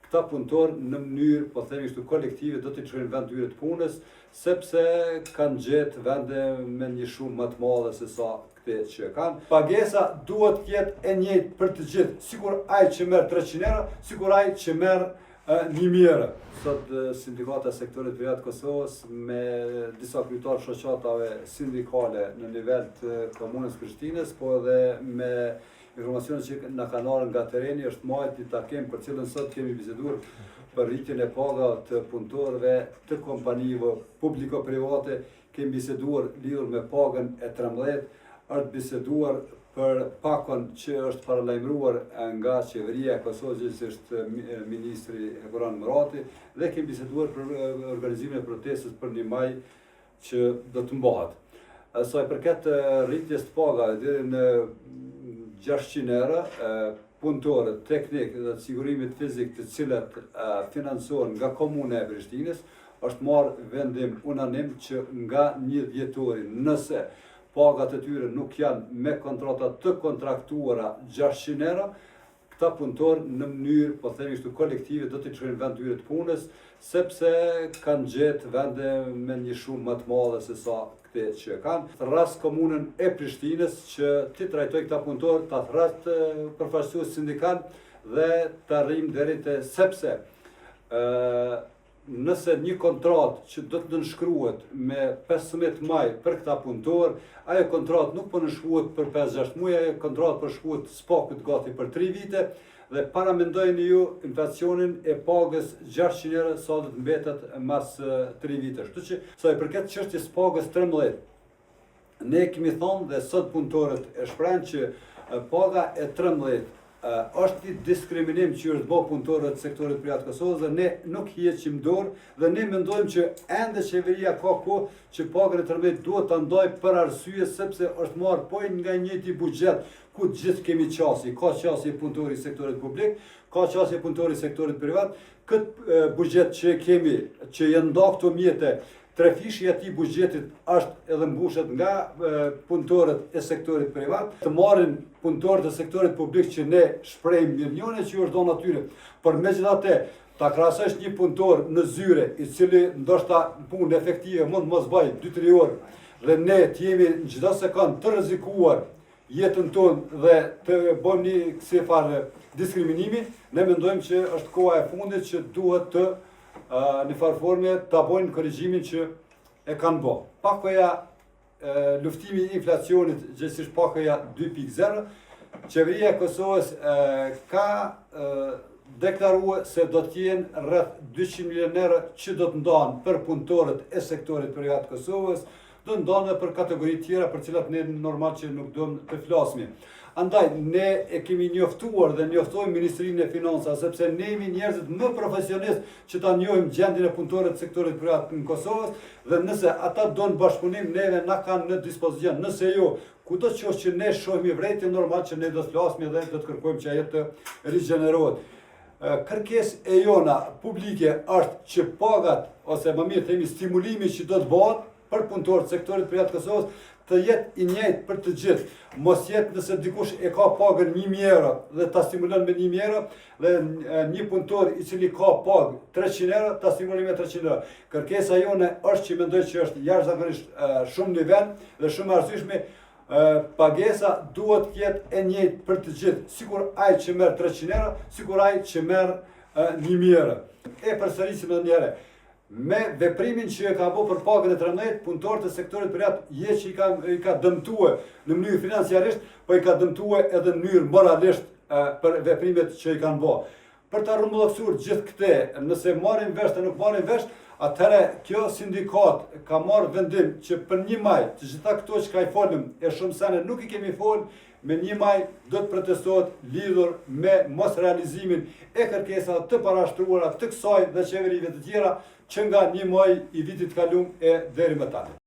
këta punëtor në mënyrë, po themi kështu, kolektive do t'i çojnë vend tyre të punës, sepse kanë gjetë vende me një shumë më të madhe se sa këte që kanë. Pagesa duhet të jetë e njëjtë për të gjithë, sikur ai që merr 300 euro, sikur ai që merr 1000 euro. Sot sindikata e sektorit privat Kosovës me disa kryetarë shoqatave sindikale në nivel të komunës Prishtinës, po edhe me informacionet që na kanë ardhur nga tereni, është marrë një takim për cilën sot kemi biseduar për rritjen e pagave të punëtorëve të kompanive publiko-private, kemi biseduar lidhur me pagën e 13, është biseduar për pakon që është paralajmëruar nga qeveria e Kosovës, që është ministri Goran Murati, dhe kemi biseduar për organizimin e protestës për 1 maj që do të mbahet. Sa i përket rritjes të pagave deri në 600 euro, punëtorët teknik dhe të sigurimit fizik të cilat financohen nga komuna e Prishtinës, është marrë vendim unanim që nga 1 dhjetori, nëse pagat e tyre nuk janë me kontrata të kontraktuara 600 euro, këta punëtorë në mënyrë, po themi kështu, kolektive do t'i çojnë vend tyre të punës, sepse kanë gjetë vende me një shumë më të madhe se sa këte që kanë. Thras komunën e Prishtinës që ti trajtoj këta punëtorë, ta thras përfaqësues sindikal dhe ta rrim deri te sepse nëse një kontratë që do të nënshkruhet me 15 maj për këta punëtorë, ajo kontratë nuk po nënshkruhet për 5-6 muaj, ajo kontratë po shkruhet spakut gati për 3 vite, dhe paramendojeni ju inflacionin e pagës 600 euro sa do të mbetet mas 3 vitesh. Kështu që sa i përket çështjes pagës 13, ne kemi thonë dhe sot punëtorët e shprehin që paga e 13 është një diskriminim që është bërë punëtorët të sektorit privat Kosovës, dhe ne nuk hiqim dorë dhe ne mendojmë që ende qeveria ka kohë që pagën e 13 duhet ta ndajë për arsye sepse është marrë po nga njëjti buxhet ku gjithë kemi qasje, ka qasje punëtori i sektorit publik, ka qasje punëtori i sektorit privat. Këtë buxhet që kemi, që janë nda këto mjete, 3 fishi i atij buxhetit është edhe mbushet nga punëtorët e sektorit privat, të marrin punëtorët e sektorit publik që ne shprehim mirënjohje që është dhënë atyre. Por megjithatë, ta krahasosh një punëtor në zyre, i cili ndoshta punë efektive mund mos bëj 2-3 orë, dhe ne të jemi në çdo sekond të rrezikuar jetën tonë dhe të bëjmë një si farë diskriminimi, ne mendojmë që është koha e fundit që duhet të në farë forme të bojnë korrigjimin që e kanë bë. Pakoja luftimi i inflacionit, gjithsesi pakoja 2.0, qeveria e Kosovës ka deklaruar se do të jenë rreth 200 milionë euro që do të ndahen për punëtorët e sektorit privat të Kosovës, do të ndahen për kategori tjera për cilat ne normal që nuk duam të flasim. Andaj, ne e kemi njoftuar dhe njoftojmë Ministrinë e Financave, sepse ne jemi njerëzit më profesionistë që ta njohim gjendjen e punëtorëve të sektorit privat në Kosovë, dhe nëse ata don bashkëpunim, neve na kanë në dispozicion. Nëse jo, kudo që ne shohim vërejtje, normal që ne do të flasim dhe do të kërkojmë që ajo të rigjenerohet. Kërkesë e jona publike është që pagat, ose më mirë themi stimulimi që do të bëhet për punëtorët të sektorit privat të Kosovës, të jetë i njëjtë për të gjithë. Mos jetë nëse dikush e ka pagën 1000 euro dhe ta stimulon me 1000 euro, dhe një punëtor i cili ka pagë 300 euro, ta stimulon me 300 euro. Kërkesa jone është që mendoj që është jashtëzakonisht shumë nivel dhe shumë arsyeshme. Pagesa duhet të jetë e njëjtë për të gjithë, sikur ai që merr 300 euro, sikur ai që merr 1000 euro. E përsërisim edhe një herë. Me veprimin që e ka bërë për pagën e 13, punëtorët e sektorit privat që i ka dëmtuar në mënyrë financiarisht, po i ka dëmtuar edhe në mënyrë moralisht për veprimet që i kanë bërë. Për ta rrumbullaksuar gjithë këte, nëse marrin vesh dhe nuk marrin vesh, atëherë kjo sindikat ka marrë vendim që për 1 maj, të gjitha këto që ka i folëm e shumë sene nuk i kemi folë, me 1 maj do të protestohet lidhur me mos realizimin e kërkesave të parashtruara të kësaj dhe qeverive të tjera që nga 1 maj i vitit kalum e deri më tani.